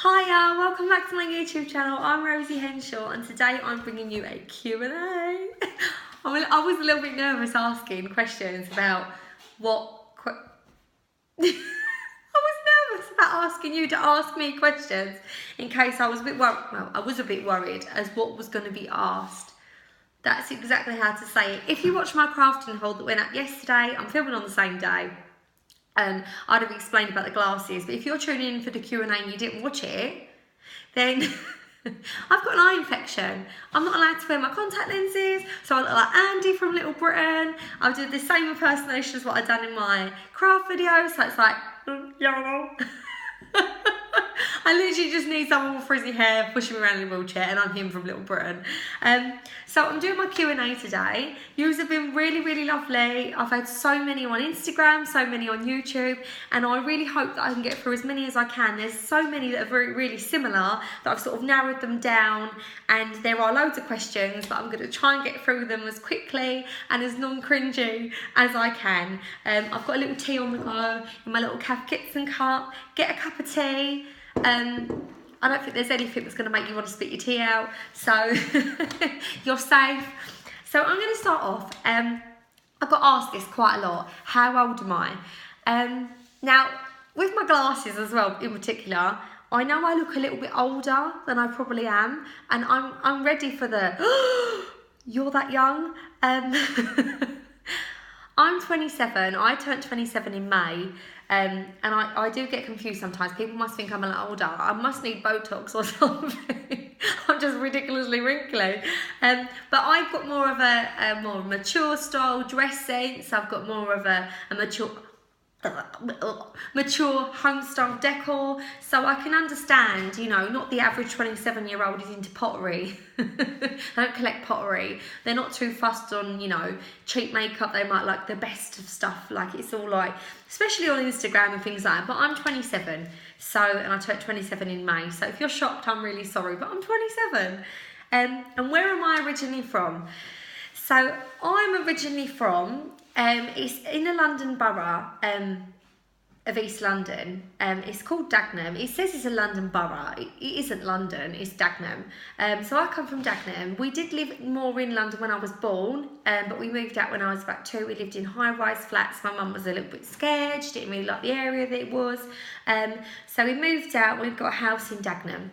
Hiya, welcome back to my YouTube channel. I'm Rosie Henshaw and today I'm bringing you a Q&A. I was a little bit nervous asking questions about I was nervous about asking you to ask me questions in case I was a bit worried. Well, I was a bit worried as what was going to be asked. That's exactly how to say it. If you watched my crafting haul that went up yesterday, I'm filming on the same day. I'd have explained about the glasses, but if you're tuning in for the Q&A and you didn't watch it, then I've got an eye infection. I'm not allowed to wear my contact lenses, so I look like Andy from Little Britain. I've done the same impersonation as what I've done in my craft video, so it's like, YOLO. I literally just need someone with frizzy hair pushing me around in a wheelchair, and I'm him from Little Britain. So I'm doing my Q&A today. Yours have been really, really lovely. I've had so many on Instagram, so many on YouTube, and I really hope that I can get through as many as I can. There's so many that are really similar that I've sort of narrowed them down, and there are loads of questions, but I'm going to try and get through them as quickly and as non-cringy as I can. I've got a little tea on the go in my little Cath Kidston cup. Get a cup of tea. I don't think there's anything that's going to make you want to spit your tea out, so you're safe. So I'm going to start off. I got asked this quite a lot. How old am I? Now, with my glasses as well, in particular, I know I look a little bit older than I probably am, and I'm ready for the you're that young. I'm 27. I turned 27 in May. And I do get confused sometimes. People must think I'm a lot older. I must need Botox or something. I'm just ridiculously wrinkly. But I've got more of a more mature style dress sense. I've got more of a mature home style decor, so I can understand, you know, not the average 27-year-old is into pottery. They don't collect pottery. They're not too fussed on, you know, cheap makeup. They might like the best of stuff. Like, it's all like, especially on Instagram and things like that. But I'm 27, and I turned 27 in May. So if you're shocked, I'm really sorry, but I'm 27. And where am I originally from? So I'm originally from, it's in the London borough of East London. It's called Dagenham. It says it's a London borough. It isn't London, it's Dagenham. So I come from Dagenham. We did live more in London when I was born, but we moved out when I was about 2. We lived in high-rise flats. My mum was a little bit scared. She didn't really like the area that it was. So we moved out. We've got a house in Dagenham.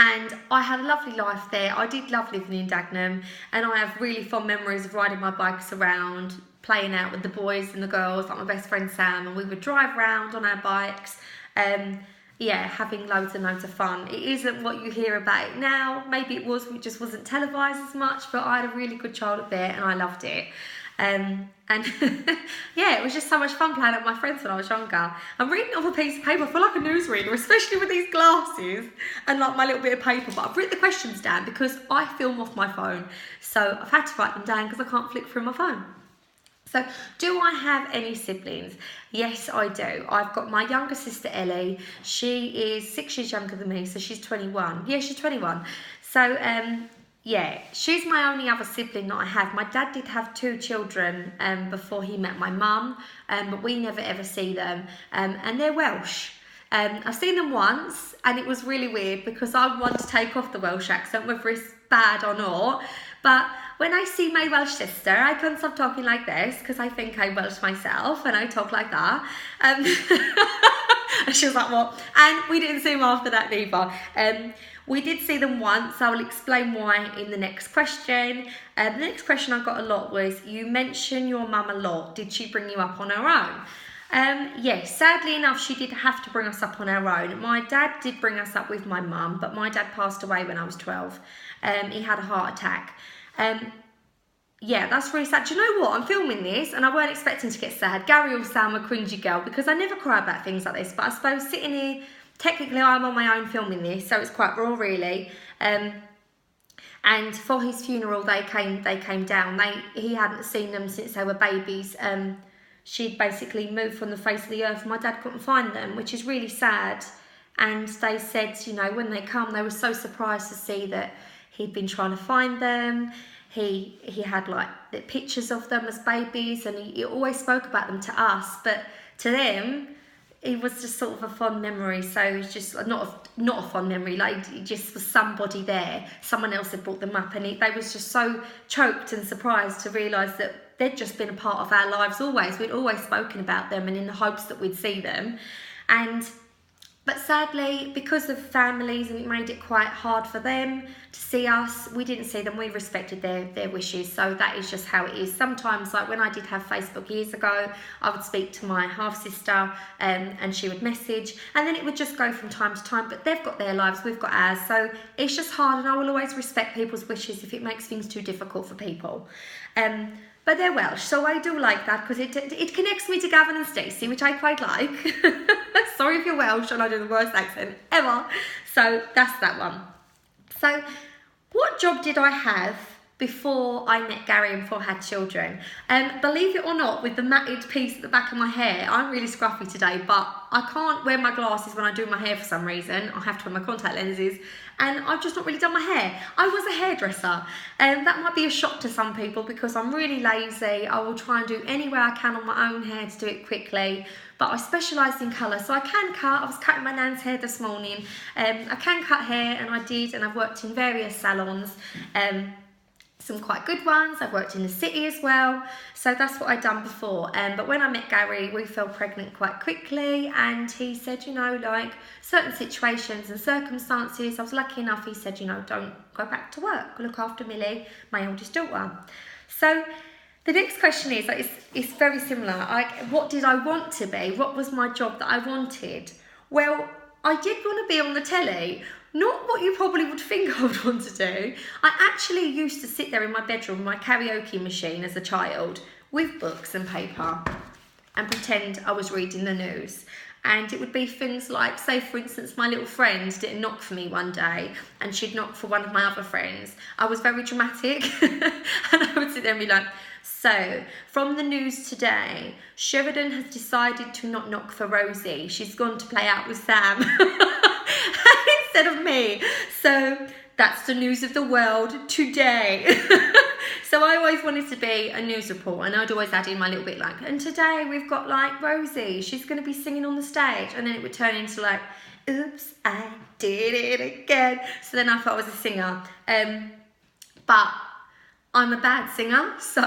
And I had a lovely life there. I did love living in Dagenham, and I have really fond memories of riding my bikes around, playing out with the boys and the girls, like my best friend Sam, and we would drive around on our bikes. Yeah, having loads and loads of fun. It isn't what you hear about it now. Maybe it was, it just wasn't televised as much, but I had a really good childhood there and I loved it. And yeah, it was just so much fun playing with my friends when I was younger. I'm reading off a piece of paper. I feel like a newsreader, especially with these glasses and like my little bit of paper. But I've written the questions down because I film off my phone. So I've had to write them down because I can't flick through my phone. So, do I have any siblings? Yes, I do. I've got my younger sister, Ellie. She is 6 years younger than me, so she's 21. Yeah, she's 21. So, yeah, she's my only other sibling that I have. My dad did have 2 children before he met my mum, but we never ever see them. And they're Welsh. I've seen them once, and it was really weird because I want to take off the Welsh accent, whether it's bad or not. But when I see my Welsh sister, I can't stop talking like this because I think I'm Welsh myself and I talk like that. And she was like, what? And we didn't see them after that neither. We did see them once. I will explain why in the next question. The next question I got a lot was, you mention your mum a lot. Did she bring you up on her own? Yes, sadly enough, she did have to bring us up on her own. My dad did bring us up with my mum, but my dad passed away when I was 12. He had a heart attack. Yeah, that's really sad. Do you know what? I'm filming this and I weren't expecting to get sad. Gary will say I'm a cringy girl because I never cry about things like this. But I suppose sitting here, technically I'm on my own filming this, so it's quite raw really. And for his funeral, they came down. He hadn't seen them since they were babies. She'd basically moved from the face of the earth. My dad couldn't find them, which is really sad. And they said, you know, when they come, they were so surprised to see that he'd been trying to find them. He had like the pictures of them as babies, and he always spoke about them to us, but to them, he was just sort of a fond memory. So it's just not a fond memory. Like, it just was somebody there. Someone else had brought them up, and they was just so choked and surprised to realise that they'd just been a part of our lives always. We'd always spoken about them, and in the hopes that we'd see them. But sadly, because of families, and it made it quite hard for them to see us, we didn't see them. We respected their wishes. So that is just how it is. Sometimes, like when I did have Facebook years ago, I would speak to my half-sister and she would message. And then it would just go from time to time. But they've got their lives, we've got ours. So it's just hard, and I will always respect people's wishes if it makes things too difficult for people. But they're Welsh, so I do like that because it connects me to Gavin and Stacey, which I quite like. Sorry if you're Welsh and I do the worst accent ever. So that's that one. So what job did I have before I met Gary and before I had children? Believe it or not, with the matted piece at the back of my hair, I'm really scruffy today, but I can't wear my glasses when I do my hair for some reason. I have to wear my contact lenses, and I've just not really done my hair. I was a hairdresser, and that might be a shock to some people because I'm really lazy. I will try and do any way I can on my own hair to do it quickly, but I specialise in colour, so I can cut. I was cutting my nan's hair this morning. I can cut hair, and I did, and I've worked in various salons. Some quite good ones. I've worked in the city as well, so that's what I'd done before. But when I met Gary, we fell pregnant quite quickly, and he said, you know, like certain situations and circumstances, I was lucky enough, he said, you know, don't go back to work, look after Millie, my oldest daughter. So the next question is, like, it's very similar. Like, what did I want to be? What was my job that I wanted? Well, I did want to be on the telly. Not what you probably would think I would want to do. I actually used to sit there in my bedroom with my karaoke machine as a child with books and paper and pretend I was reading the news. And it would be things like, say for instance, my little friend didn't knock for me one day and she'd knock for one of my other friends. I was very dramatic and I would sit there and be like, so, from the news today, Sheridan has decided to not knock for Rosie. She's gone to play out with Sam. Instead of me. So that's the news of the world today. So I always wanted to be a news reporter, and I'd always add in my little bit like, and today we've got like Rosie, she's going to be singing on the stage, and then it would turn into like, oops, I did it again. So then I thought I was a singer. But I'm a bad singer, so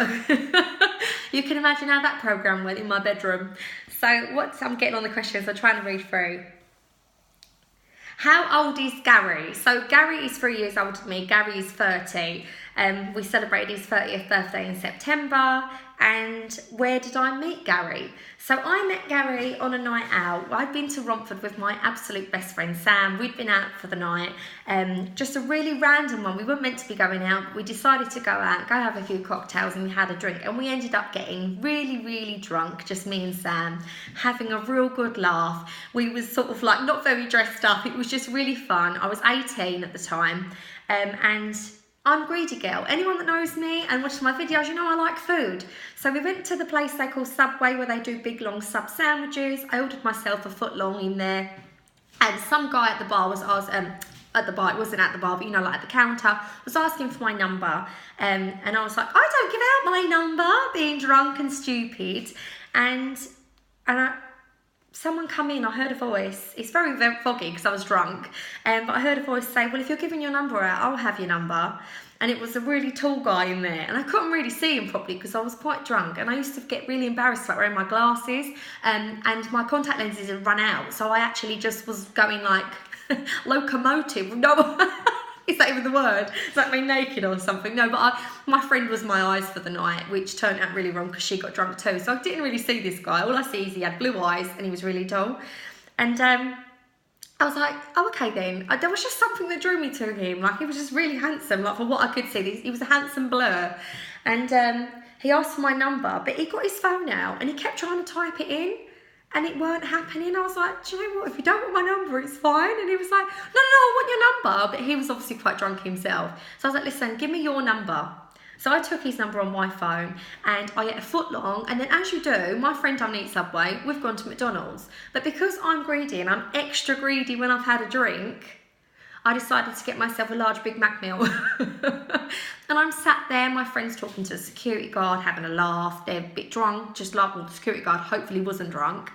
you can imagine how that programme went in my bedroom. So I'm getting on the questions, I'm trying to read through. How old is Gary? So Gary is 3 years older than me. Gary is 30. We celebrated his 30th birthday in September. And where did I meet Gary? So I met Gary on a night out. I'd been to Romford with my absolute best friend Sam. We'd been out for the night. Just a really random one. We weren't meant to be going out, but we decided to go out, go have a few cocktails, and we had a drink. And we ended up getting really, really drunk, just me and Sam, having a real good laugh. We was sort of like not very dressed up. It was just really fun. I was 18 at the time. And I'm a greedy girl. Anyone that knows me and watches my videos, you know I like food. So we went to the place they call Subway, where they do big long sub sandwiches. I ordered myself a foot long in there, and some guy at the bar was at the bar, it wasn't at the bar, but you know, like at the counter, was asking for my number, and I was like, I don't give out my number, being drunk and stupid, and someone come in, I heard a voice. It's very, very foggy because I was drunk. But I heard a voice say, well, if you're giving your number out, I'll have your number. And it was a really tall guy in there. And I couldn't really see him properly because I was quite drunk. And I used to get really embarrassed about wearing my glasses. And my contact lenses had run out. So I actually just was going like locomotive. No, is that even the word? Is that me naked or something? No, but my friend was my eyes for the night, which turned out really wrong because she got drunk too. So I didn't really see this guy. All I see is he had blue eyes and he was really tall. And I was like, oh, okay then. There was just something that drew me to him. Like, he was just really handsome. Like, for what I could see, he was a handsome blur. And he asked for my number, but he got his phone out and he kept trying to type it in. And it weren't happening. I was like, do you know what? If you don't want my number, it's fine. And he was like, no, I want your number. But he was obviously quite drunk himself. So I was like, listen, give me your number. So I took his number on my phone and I get a foot long. And then as you do, my friend don't eat Subway. We've gone to McDonald's. But because I'm greedy and I'm extra greedy when I've had a drink, I decided to get myself a large Big Mac meal. And I'm sat there, my friend's talking to the security guard, having a laugh. They're a bit drunk, just like, well, the security guard hopefully wasn't drunk.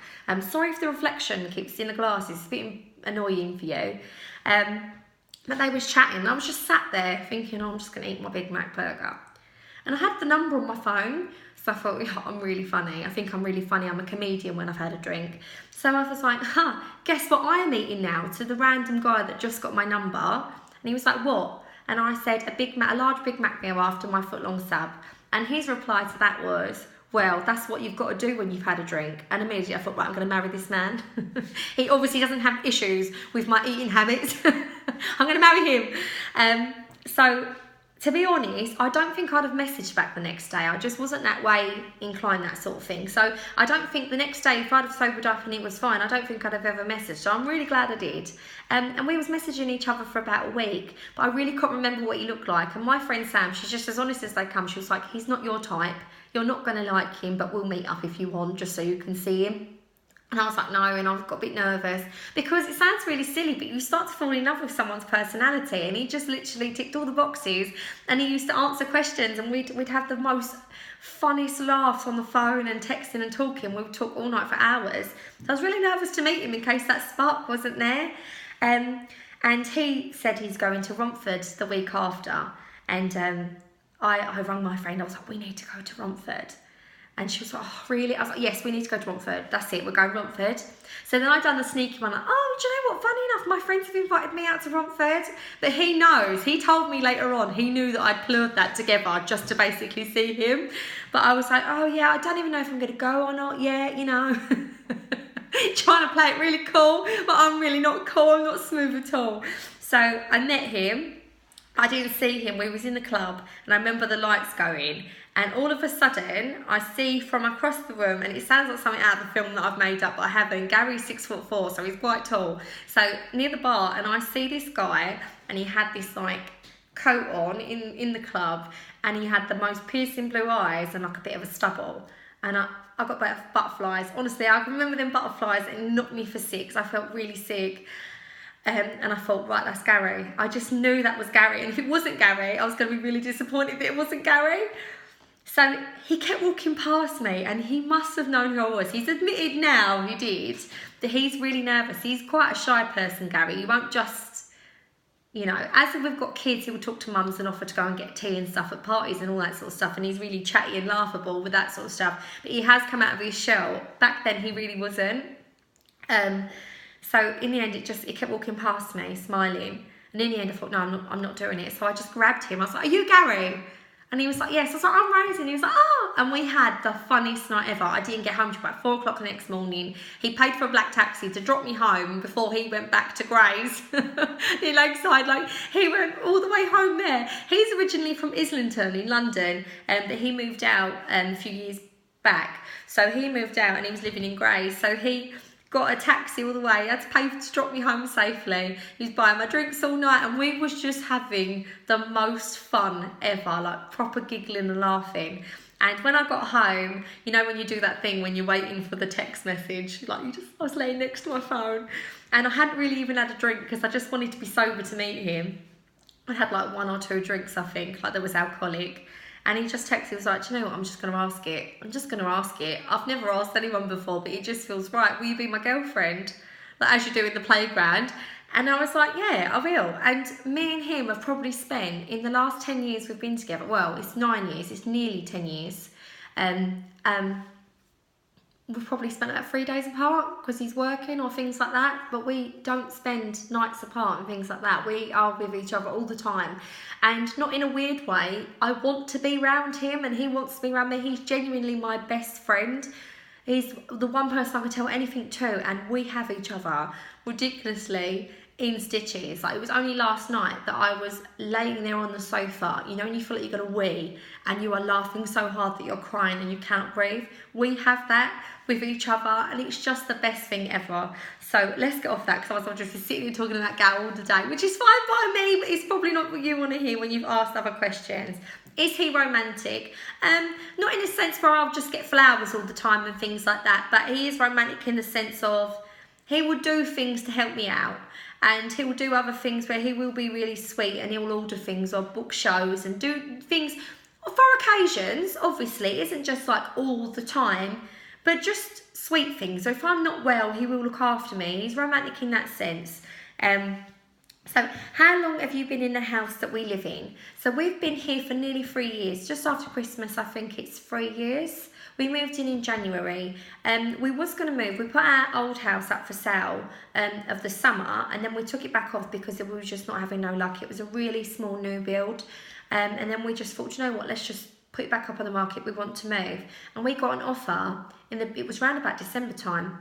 Sorry if the reflection keeps in the glasses, it's a bit annoying for you. But they was chatting, and I was just sat there thinking, oh, I'm just going to eat my Big Mac burger. And I had the number on my phone, so I thought, yeah, I'm really funny. I think I'm really funny. I'm a comedian when I've had a drink. So I was like, guess what I am eating now? To the random guy that just got my number. And he was like, what? And I said, a large Big Mac meal after my foot-long sub. And his reply to that was, well, that's what you've got to do when you've had a drink. And immediately I thought, right, I'm going to marry this man. He obviously doesn't have issues with my eating habits. I'm going to marry him. So, to be honest, I don't think I'd have messaged back the next day. I just wasn't that way inclined, that sort of thing. So I don't think the next day, if I'd have sobered up and it was fine, I don't think I'd have ever messaged. So I'm really glad I did. And we was messaging each other for about a week, but I really couldn't remember what he looked like. And my friend Sam, she's just as honest as they come. She was like, he's not your type. You're not going to like him, but we'll meet up if you want, just so you can see him. And I was like, no, and I've got a bit nervous because it sounds really silly, but you start to fall in love with someone's personality, and he just literally ticked all the boxes, and he used to answer questions, and we'd have the most funniest laughs on the phone and texting and talking. We would talk all night for hours. So I was really nervous to meet him in case that spark wasn't there. And he said he's going to Romford the week after, and I rang my friend. I was like, we need to go to Romford. And she was like, oh, really? I was like, yes, we need to go to Romford. That's it, we're going to Romford. So then I done the sneaky one, like, oh, do you know what? Funny enough, my friends have invited me out to Romford. But he knows, he told me later on, he knew that I'd plured that together just to basically see him. But I was like, oh yeah, I don't even know if I'm going to go or not yet, you know. Trying to play it really cool, but I'm really not cool, I'm not smooth at all. So I met him. I didn't see him, we was in the club, and I remember the lights going, and all of a sudden, I see from across the room, and it sounds like something out of the film that I've made up, but I haven't. Gary's 6'4", so he's quite tall. So near the bar, and I see this guy, and he had this like coat on in the club, and he had the most piercing blue eyes and like a bit of a stubble. And I got butterflies. Honestly, I can remember them butterflies, and it knocked me for six. I felt really sick. And I thought, right, that's Gary. I just knew that was Gary. And if it wasn't Gary, I was going to be really disappointed that it wasn't Gary. So he kept walking past me, and he must have known who I was. He's admitted now, he did, that he's really nervous. He's quite a shy person, Gary. He won't just, you know, as we've got kids, he will talk to mums and offer to go and get tea and stuff at parties and all that sort of stuff. And he's really chatty and laughable with that sort of stuff. But he has come out of his shell. Back then, he really wasn't. So in the end, it kept walking past me, smiling. And in the end, I thought, no, I'm not doing it. So I just grabbed him. I was like, are you Gary? And he was like, yes. I was like, I'm Rosie. And he was like, oh. And we had the funniest night ever. I didn't get home till about 4 o'clock the next morning. He paid for a black taxi to drop me home before he went back to Grays, the Lakeside. Like, he went all the way home there. He's originally from Islington in London, but he moved out a few years back. So he moved out and he was living in Grays. So he got a taxi all the way. He had to pay to drop me home safely. He was buying my drinks all night, and we was just having the most fun ever, like proper giggling and laughing. And when I got home, you know when you do that thing when you're waiting for the text message, like I was laying next to my phone, and I hadn't really even had a drink because I just wanted to be sober to meet him. I had like 1 or 2 drinks, I think, like there was alcoholic. And he just texted, he was like, do you know what, I'm just going to ask it. I'm just going to ask it. I've never asked anyone before, but it just feels right. Will you be my girlfriend? Like, as you do in the playground. And I was like, yeah, I will. And me and him have probably spent, in the last 10 years we've been together, well, it's 9 years, it's nearly 10 years. We've probably spent about 3 days apart because he's working or things like that, but we don't spend nights apart and things like that. We are with each other all the time, and not in a weird way. I want to be around him and he wants to be around me. He's genuinely my best friend. He's the one person I can tell anything to, and we have each other ridiculously in stitches. Like, it was only last night that I was laying there on the sofa, you know, when you feel like you're gonna wee and you are laughing so hard that you're crying and you can't breathe. We have that with each other, and it's just the best thing ever. So let's get off that, because otherwise I'll just be sitting here talking about Gal all the day, which is fine by me, but it's probably not what you want to hear when you've asked other questions. Is he romantic? Not in a sense where I'll just get flowers all the time and things like that, but he is romantic in the sense of he will do things to help me out. And he will do other things where he will be really sweet and he will order things or book shows and do things for occasions. Obviously, it isn't just like all the time, but just sweet things. So if I'm not well, he will look after me. He's romantic in that sense. So how long have you been in the house that we live in? So we've been here for nearly 3 years. Just after Christmas, I think it's 3 years. We moved in January. We was going to move. We put our old house up for sale of the summer, and then we took it back off because we were just not having no luck. It was a really small new build. And then we just thought, you know what, let's just put it back up on the market. We want to move. And we got an offer, it was around about December time.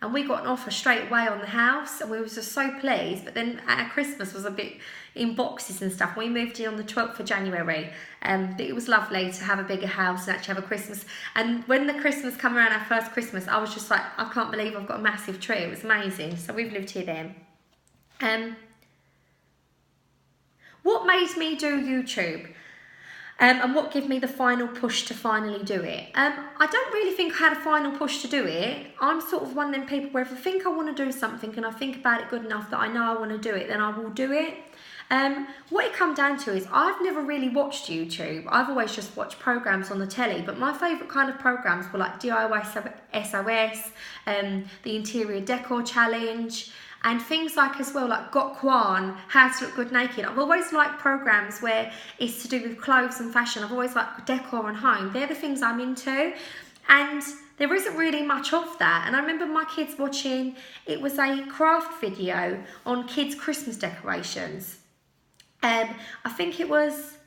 And we got an offer straight away on the house, and we was just so pleased. But then our Christmas was a bit in boxes and stuff. We moved in on the 12th of January. But it was lovely to have a bigger house and actually have a Christmas. And when the Christmas come around, our first Christmas, I was just like, I can't believe I've got a massive tree. It was amazing. So we've lived here then. What made me do YouTube? And what gave me the final push to finally do it? I don't really think I had a final push to do it. I'm sort of one of them people where if I think I want to do something and I think about it good enough that I know I want to do it, then I will do it. What it comes down to is I've never really watched YouTube. I've always just watched programs on the telly, but my favourite kind of programs were like DIY SOS, the Interior Decor Challenge, and things like as well, like Got Kwan, How to Look Good Naked. I've always liked programs where it's to do with clothes and fashion. I've always liked decor and home. They're the things I'm into. And there isn't really much of that. And I remember my kids watching, it was a craft video on kids' Christmas decorations. I think it was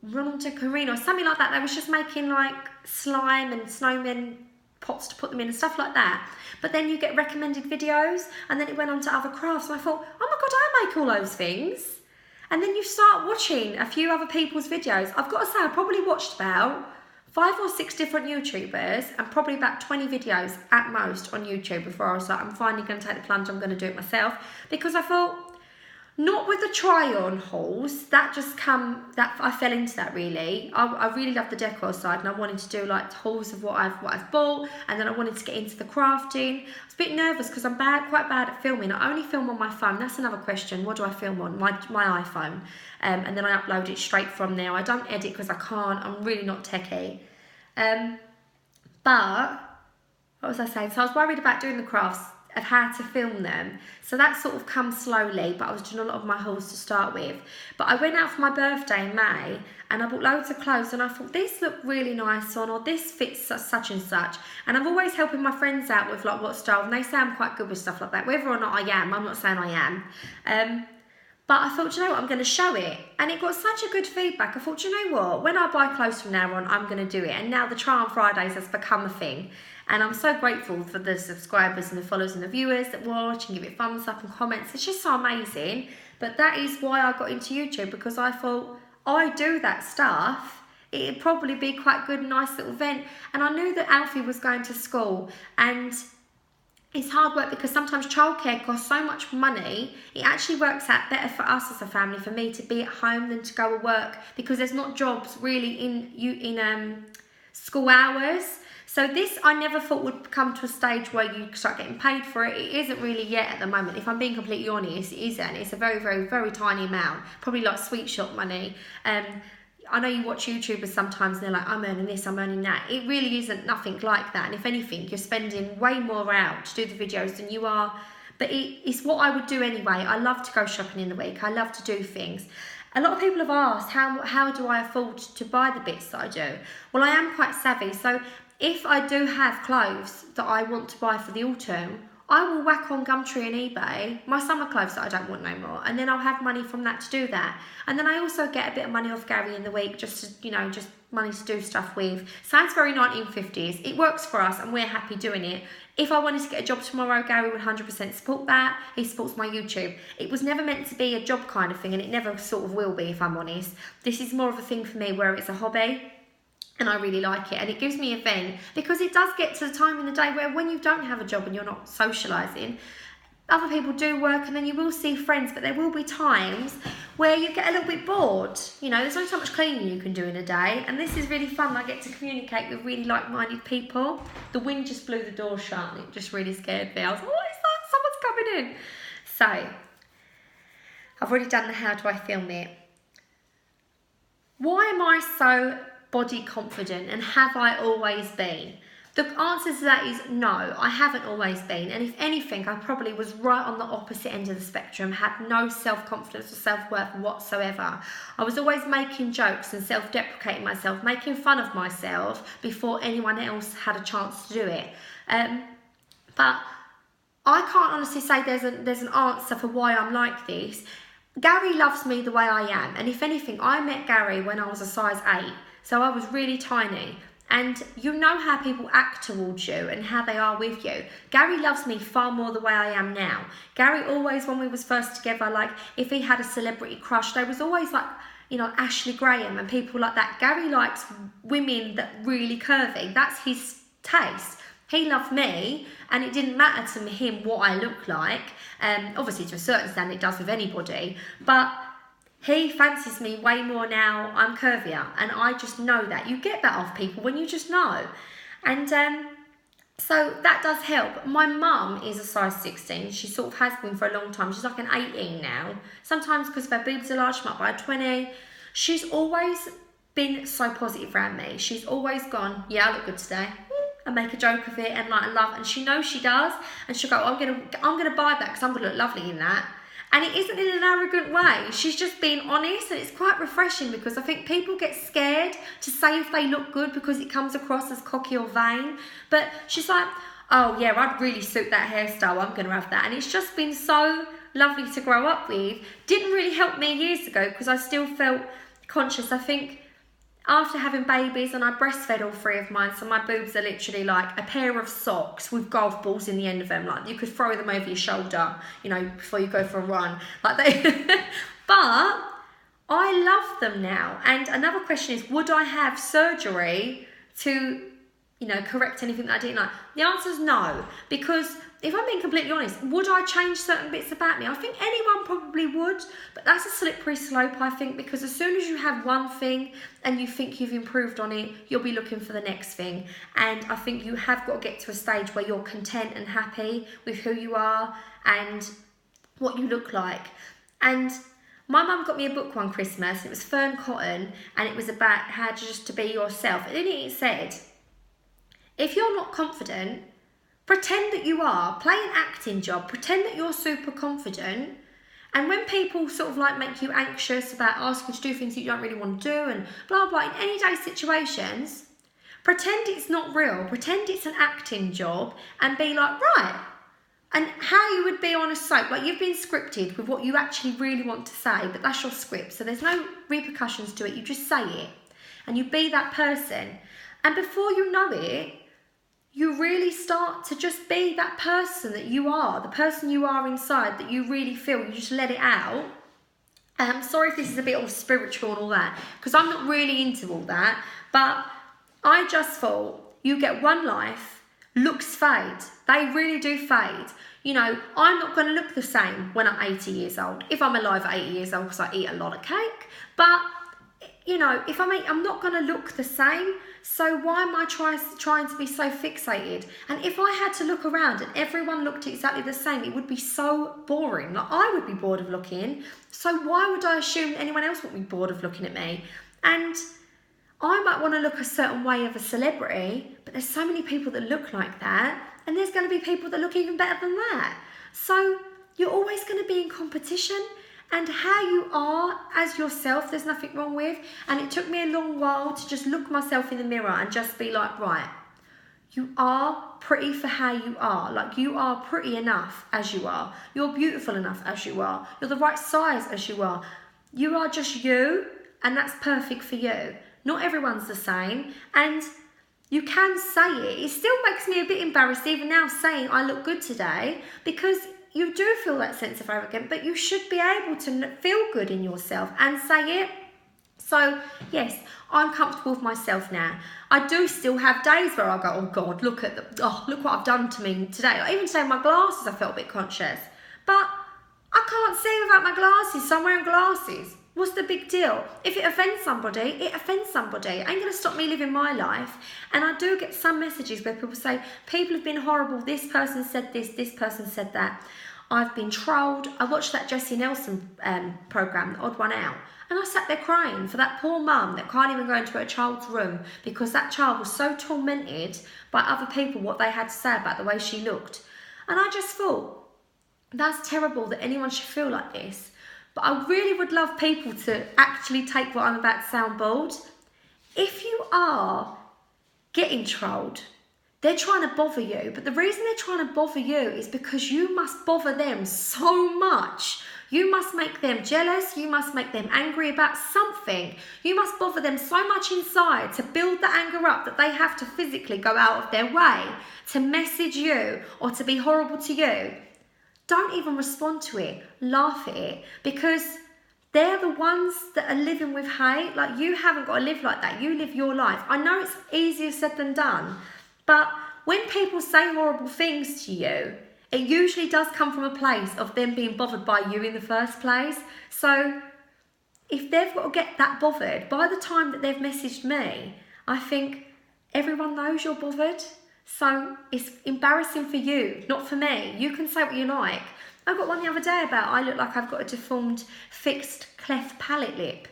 Ronald and Karina or something like that. They was just making like slime and snowmen pots to put them in and stuff like that. But then you get recommended videos, and then it went on to other crafts, and I thought, oh my god, I make all those things. And then you start watching a few other people's videos. I've got to say, I probably watched about 5 or 6 different YouTubers and probably about 20 videos at most on YouTube before I was like, I'm finally going to take the plunge, I'm going to do it myself. Because I thought, not with the try-on hauls, that I fell into that really. I really love the decor side, and I wanted to do like hauls of what I've bought, and then I wanted to get into the crafting. I was a bit nervous because I'm quite bad at filming. I only film on my phone. That's another question. What do I film on? My iPhone. And then I upload it straight from there. I don't edit because I can't. I'm really not techie. But what was I saying? So I was worried about doing the crafts, of how to film them. So that sort of comes slowly, but I was doing a lot of my hauls to start with. But I went out for my birthday in May, and I bought loads of clothes, and I thought, this looked really nice on, or this fits such and such. And I'm always helping my friends out with like what style, and they say I'm quite good with stuff like that. Whether or not I am, I'm not saying I am. But I thought, you know what, I'm going to show it. And it got such a good feedback. I thought, you know what, when I buy clothes from now on, I'm going to do it. And now the Try On Fridays has become a thing. And I'm so grateful for the subscribers and the followers and the viewers that watch and give it thumbs up and comments. It's just so amazing. But that is why I got into YouTube, because I thought, I do that stuff. It'd probably be quite good, nice little event. And I knew that Alfie was going to school, and it's hard work because sometimes childcare costs so much money. It actually works out better for us as a family, for me to be at home than to go to work, because there's not jobs really in school hours. So this I never thought would come to a stage where you start getting paid for it. It isn't really yet at the moment. If I'm being completely honest, it isn't. It's a very, very, very tiny amount. Probably like sweet shop money. I know you watch YouTubers sometimes and they're like, I'm earning this, I'm earning that. It really isn't nothing like that. And if anything, you're spending way more out to do the videos than you are. But it's what I would do anyway. I love to go shopping in the week. I love to do things. A lot of people have asked, how do I afford to buy the bits that I do? Well, I am quite savvy. So if I do have clothes that I want to buy for the autumn, I will whack on Gumtree and eBay my summer clothes that I don't want no more, and then I'll have money from that to do that. And then I also get a bit of money off Gary in the week, just to, just money to do stuff with. Sounds very 1950s. It works for us, and we're happy doing it. If I wanted to get a job tomorrow, Gary would 100% support that. He supports my YouTube. It was never meant to be a job kind of thing, and it never sort of will be, if I'm honest. This is more of a thing for me where it's a hobby. And I really like it, and it gives me a vent, because it does get to the time in the day where when you don't have a job and you're not socialising, other people do work, and then you will see friends, but there will be times where you get a little bit bored. There's only so much cleaning you can do in a day, and this is really fun. I get to communicate with really like-minded people. The wind just blew the door shut, and it just really scared me. I was like, what is morning. So, I've already done the how do I film it. Why am I so body confident, and have I always been? The answer to that is no, I haven't always been. And if anything, I probably was right on the opposite end of the spectrum, had no self-confidence or self-worth whatsoever. I was always making jokes and self-deprecating myself, making fun of myself before anyone else had a chance to do it. But I can't honestly say there's an answer for why I'm like this. Gary loves me the way I am. And if anything, I met Gary when I was a size 8. So I was really tiny. And you know how people act towards you and how they are with you. Gary loves me far more the way I am now. Gary always, when we was first together, like if he had a celebrity crush, they was always like, you know, Ashley Graham and people like that. Gary likes women that really curvy. That's his taste. He loved me, and it didn't matter to him what I look like. Obviously, to a certain extent, it does with anybody. But he fancies me way more now. I'm curvier, and I just know that. You get that off people when you just know. And so that does help. My mum is a size 16. She sort of has been for a long time. She's like an 18 now. Sometimes because of her boobs are large, she might buy a 20. She's always been so positive around me. She's always gone, yeah, I look good today. And make a joke of it and like love, and she knows she does, and she'll go, I'm gonna buy that because I'm gonna look lovely in that. And it isn't in an arrogant way. She's just being honest, and it's quite refreshing because I think people get scared to say if they look good because it comes across as cocky or vain. But she's like, oh yeah, I'd really suit that hairstyle, I'm gonna have that. And it's just been so lovely to grow up with. Didn't really help me years ago because I still felt conscious. I think after having babies, and I breastfed all 3 of mine, so my boobs are literally like a pair of socks with golf balls in the end of them. Like you could throw them over your shoulder, you know, before you go for a run. Like they, but I love them now. And another question is, would I have surgery to, you know, correct anything that I didn't like? The answer is no, because if I'm being completely honest, would I change certain bits about me? I think anyone probably would, but that's a slippery slope, I think, because as soon as you have one thing and you think you've improved on it, you'll be looking for the next thing. And I think you have got to get to a stage where you're content and happy with who you are and what you look like. And my mum got me a book one Christmas. It was Fern Cotton, and it was about how just to be yourself. And in it said, if you're not confident, pretend that you are. Play an acting job. Pretend that you're super confident. And when people sort of like make you anxious about asking you to do things that you don't really want to do and blah, blah, in any day situations, pretend it's not real. Pretend it's an acting job and be like, right. And how you would be on a soap. Like you've been scripted with what you actually really want to say, but that's your script. So there's no repercussions to it. You just say it. And you be that person. And before you know it, you really start to just be that person that you are, the person you are inside that you really feel. You just let it out. I'm sorry if this is a bit all spiritual and all that, because I'm not really into all that, but I just thought you get one life, looks fade. They really do fade. You know, I'm not going to look the same when I'm 80 years old, if I'm alive at 80 years old, because I eat a lot of cake, but you know, if I'm not going to look the same. So why am I trying to be so fixated? And if I had to look around and everyone looked exactly the same, it would be so boring. Like I would be bored of looking. So why would I assume anyone else would be bored of looking at me? And I might want to look a certain way of a celebrity, but there's so many people that look like that, and there's going to be people that look even better than that. So you're always going to be in competition. And how you are as yourself, there's nothing wrong with. And it took me a long while to just look myself in the mirror and just be like, right, you are pretty for how you are. Like you are pretty enough as you are. You're beautiful enough as you are. You're the right size as you are. You are just you, and that's perfect for you. Not everyone's the same. And you can say it. It still makes me a bit embarrassed even now saying I look good today, because you do feel that sense of arrogance, but you should be able to feel good in yourself and say it. So, yes, I'm comfortable with myself now. I do still have days where I go, oh God, look what I've done to me today. Like, even today with my glasses, I felt a bit conscious. But I can't see without my glasses, so I'm wearing glasses. What's the big deal? If it offends somebody, it offends somebody. It ain't going to stop me living my life. And I do get some messages where people say, people have been horrible, this person said this person said that. I've been trolled. I watched that Jessie Nelson programme, The Odd One Out, and I sat there crying for that poor mum that can't even go into her child's room because that child was so tormented by other people, what they had to say about the way she looked. And I just thought, that's terrible that anyone should feel like this. But I really would love people to actually take what I'm about to say on board. If you are getting trolled, they're trying to bother you, but the reason they're trying to bother you is because you must bother them so much. You must make them jealous, you must make them angry about something. You must bother them so much inside to build the anger up that they have to physically go out of their way to message you or to be horrible to you. Don't even respond to it, laugh at it, because they're the ones that are living with hate. Like, you haven't got to live like that. You live your life. I know it's easier said than done, but when people say horrible things to you, it usually does come from a place of them being bothered by you in the first place. So if they've got to get that bothered, by the time that they've messaged me, I think everyone knows you're bothered. So it's embarrassing for you, not for me. You can say what you like. I got one the other day about I look like I've got a deformed, fixed, cleft palate lip.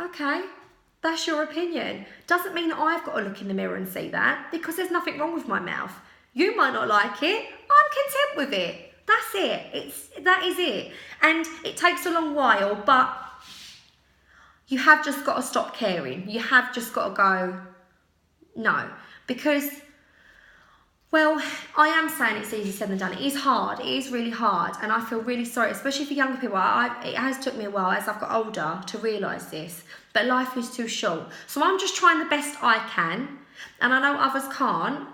Okay, that's your opinion. Doesn't mean that I've got to look in the mirror and see that, because there's nothing wrong with my mouth. You might not like it. I'm content with it. That's it. That is it. And it takes a long while, but you have just got to stop caring. You have just got to go, no. Because, well, I am saying it's easier said than done. It is hard. It is really hard. And I feel really sorry, especially for younger people. It has took me a while as I've got older to realise this. But life is too short. So I'm just trying the best I can. And I know others can't.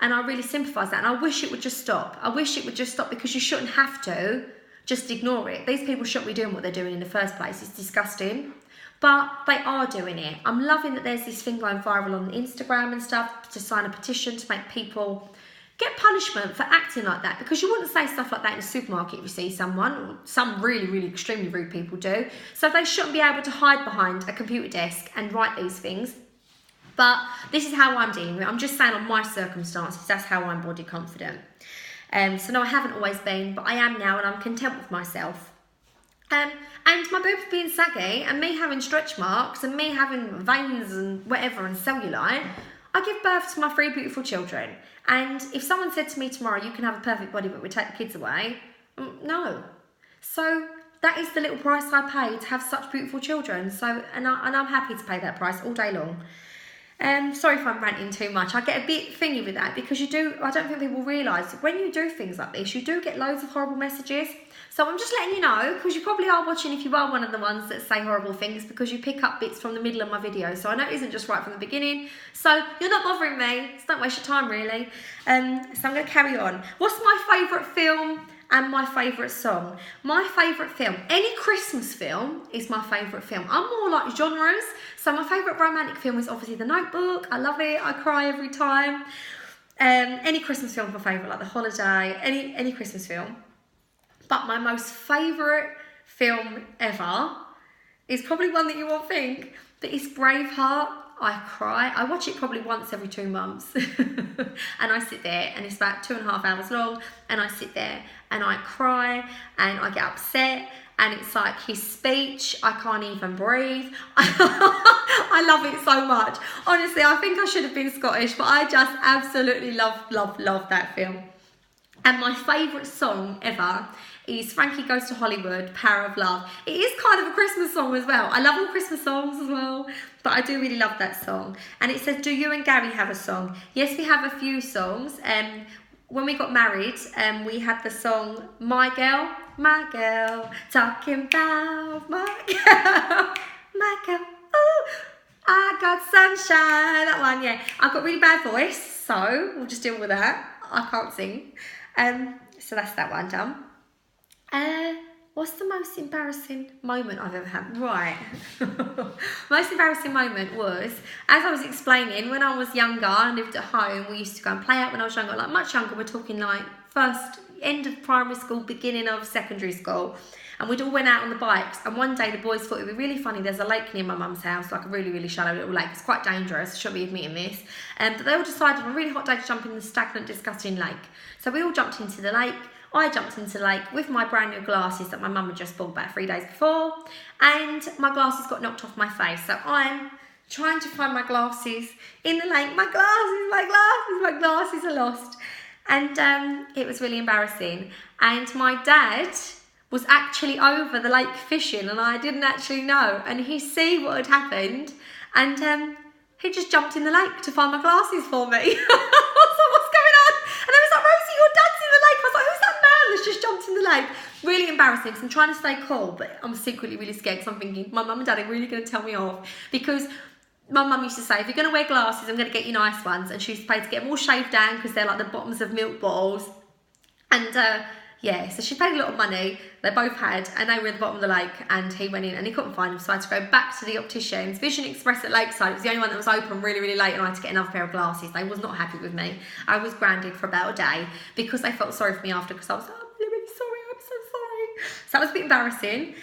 And I really sympathise with that. And I wish it would just stop. I wish it would just stop, because you shouldn't have to just ignore it. These people shouldn't be doing what they're doing in the first place. It's disgusting. But they are doing it. I'm loving that there's this thing going viral on Instagram and stuff to sign a petition to make people get punishment for acting like that, because you wouldn't say stuff like that in a supermarket if you see someone, or some really, really extremely rude people do. So they shouldn't be able to hide behind a computer desk and write these things. But this is how I'm dealing with it. I'm just saying on my circumstances, that's how I'm body confident. So no, I haven't always been, but I am now, and I'm content with myself. And my boobs being saggy, and me having stretch marks, and me having veins and whatever and cellulite, I give birth to my 3 beautiful children. And if someone said to me tomorrow, you can have a perfect body but we take the kids away, no. So that is the little price I pay to have such beautiful children. So, and I'm happy to pay that price all day long. Sorry if I'm ranting too much. I get a bit thingy with that, because I don't think people realise when you do things like this, you do get loads of horrible messages. So I'm just letting you know, because you probably are watching if you are one of the ones that say horrible things, because you pick up bits from the middle of my video. So I know it isn't just right from the beginning. So you're not bothering me. So don't waste your time, really. So I'm going to carry on. What's my favourite film and my favourite song? My favourite film, any Christmas film is my favourite film. I'm more like genres. So my favourite romantic film is obviously The Notebook. I love it. I cry every time. Any Christmas film is my favourite, like The Holiday, any Christmas film. But my most favourite film ever is probably one that you won't think, but it's Braveheart. I cry. I watch it probably once every 2 months. And I sit there, and it's about 2.5 hours long, and I sit there and I cry and I get upset, and it's like his speech, I can't even breathe. I love it so much. Honestly, I think I should have been Scottish, but I just absolutely love that film. And my favourite song ever is Frankie Goes to Hollywood, Power of Love. It is kind of a Christmas song as well. I love all Christmas songs as well, but I do really love that song. And it says, do you and Gary have a song? Yes, we have a few songs. When we got married, we had the song My Girl, talking about my girl, ooh, I got sunshine, that one, yeah. I've got really bad voice, so we'll just deal with that. I can't sing. So that's that one done. What's the most embarrassing moment I've ever had? Right. Most embarrassing moment was, as I was explaining, when I was younger, I lived at home, we used to go and play out when I was younger, like much younger, we're talking like end of primary school, beginning of secondary school. And we'd all went out on the bikes, and one day the boys thought it'd be really funny. There's a lake near my mum's house, like a really, really shallow little lake. It's quite dangerous, shouldn't be admitting this. But they all decided on a really hot day to jump in the stagnant, disgusting lake. So we all jumped into the lake. I jumped into the lake with my brand new glasses that my mum had just bought about 3 days before, and my glasses got knocked off my face. So I'm trying to find my glasses in the lake. My glasses are lost. And it was really embarrassing. And my dad was actually over the lake fishing, and I didn't actually know. And he see what had happened, and he just jumped in the lake to find my glasses for me. I was like, what's going on? And I was like, Rosie, your dad's in the lake. I was like, who's that man that's just jumped in the lake? Really embarrassing, because I'm trying to stay cool, but I'm secretly really scared, because I'm thinking, my mum and dad are really going to tell me off. Because my mum used to say, if you're going to wear glasses, I'm going to get you nice ones. And she used to pay to get them all shaved down, because they're like the bottoms of milk bottles. And yeah, so she paid a lot of money. They both had, and they were at the bottom of the lake, and he went in and he couldn't find them. So I had to go back to the optician's, Vision Express at Lakeside. It was the only one that was open really, really late, and I had to get another pair of glasses. They was not happy with me. I was grounded for about a day, because they felt sorry for me after, because I was like, I'm really sorry, I'm so sorry. So that was a bit embarrassing.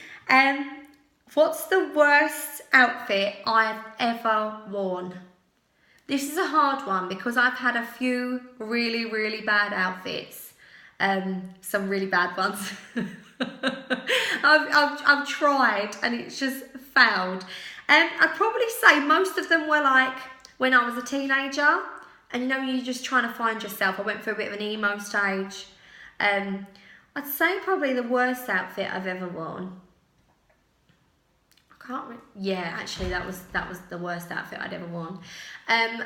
What's the worst outfit I've ever worn? This is a hard one, because I've had a few really, really bad outfits. Some really bad ones. I've tried, and it's just failed. I'd probably say most of them were like when I was a teenager, and you know, you're just trying to find yourself. I went through a bit of an emo stage. I'd say probably the worst outfit I've ever worn. Yeah, actually, that was the worst outfit I'd ever worn. I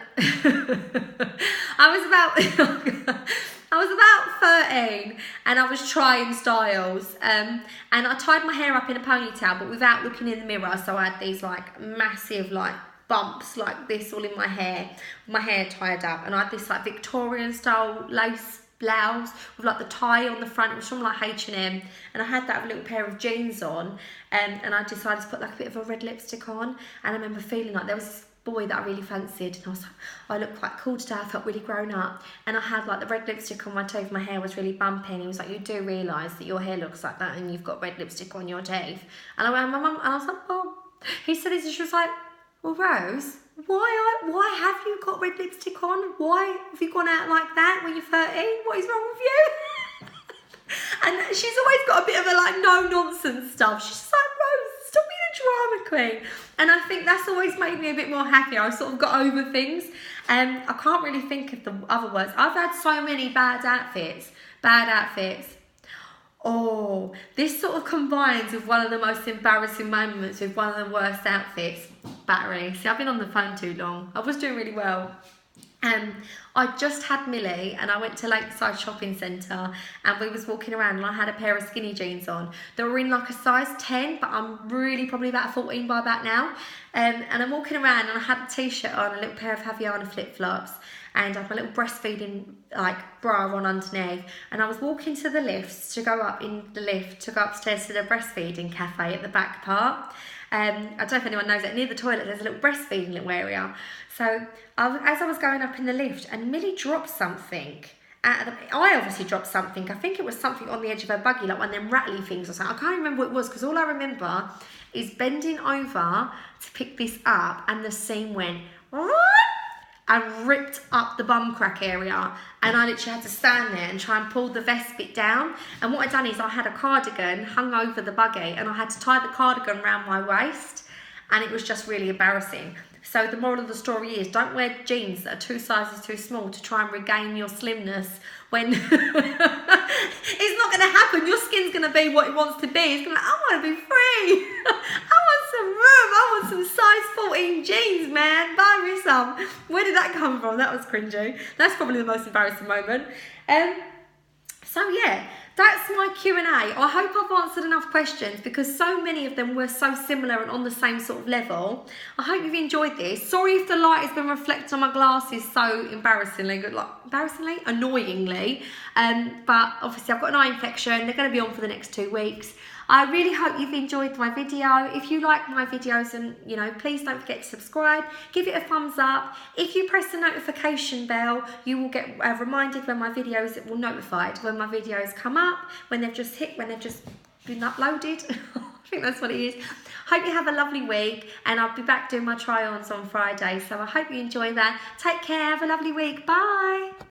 was about 13, and I was trying styles, and I tied my hair up in a ponytail, but without looking in the mirror. So I had these like massive like bumps like this all in my hair tied up, and I had this like Victorian style lace blouse with like the tie on the front. It was from like H&M, and I had that with a little pair of jeans on, and I decided to put like a bit of a red lipstick on. And I remember feeling like there was this boy that I really fancied, and I was like, oh, I look quite cool today. I felt really grown up, and I had like the red lipstick on my teeth. My hair was really bumpy, and he was like, you do realise that your hair looks like that, and you've got red lipstick on your teeth? And I went, my mum, and I was like, oh. He said this, and she was like, well, Rose, why have you got red lipstick on? Why have you gone out like that when you're 13? What is wrong with you? And she's always got a bit of a like no nonsense stuff. She's just like, Rose, stop being a drama queen. And I think that's always made me a bit more happy. I sort of got over things. I can't really think of the other words. I've had so many bad outfits. Oh, this sort of combines with one of the most embarrassing moments with one of the worst outfits. Battery. See, I've been on the phone too long. I was doing really well. I just had Millie, and I went to Lakeside Shopping Centre, and we was walking around, and I had a pair of skinny jeans on. They were in like a size 10, but I'm really probably about a 14 by about now. And I'm walking around, and I had a t-shirt on, a little pair of Havaiana flip-flops, and I had my little breastfeeding like bra on underneath. And I was walking to the lifts to go up in the lift to go upstairs to the breastfeeding cafe at the back part. I don't know if anyone knows that near the toilet there's a little breastfeeding little area. So as I was going up in the lift, and Millie dropped something. I obviously dropped something. I think it was something on the edge of her buggy, like one of them rattly things or something. I can't remember what it was, because all I remember is bending over to pick this up, and the seam went and ripped up the bum crack area, and I literally had to stand there and try and pull the vest bit down. And what I'd done is I had a cardigan hung over the buggy, and I had to tie the cardigan around my waist, and it was just really embarrassing. So the moral of the story is, don't wear jeans that are 2 sizes too small to try and regain your slimness when it's not going to happen. Your skin's going to be what it wants to be. It's going to be like, I want to be free. I want some room. I want some size 14 jeans, man. Buy me some. Where did that come from? That was cringy. That's probably the most embarrassing moment. So yeah, that's my Q&A. I hope I've answered enough questions, because so many of them were so similar and on the same sort of level. I hope you've enjoyed this. Sorry if the light has been reflected on my glasses so annoyingly. But obviously I've got an eye infection. They're going to be on for the next 2 weeks. I really hope you've enjoyed my video. If you like my videos, and you know, please don't forget to subscribe, give it a thumbs up. If you press the notification bell, you will get reminded when my videos, will notified when my videos come up, when they've just been uploaded. I think that's what it is. Hope you have a lovely week, and I'll be back doing my try-ons on Friday. So I hope you enjoy that. Take care, have a lovely week. Bye.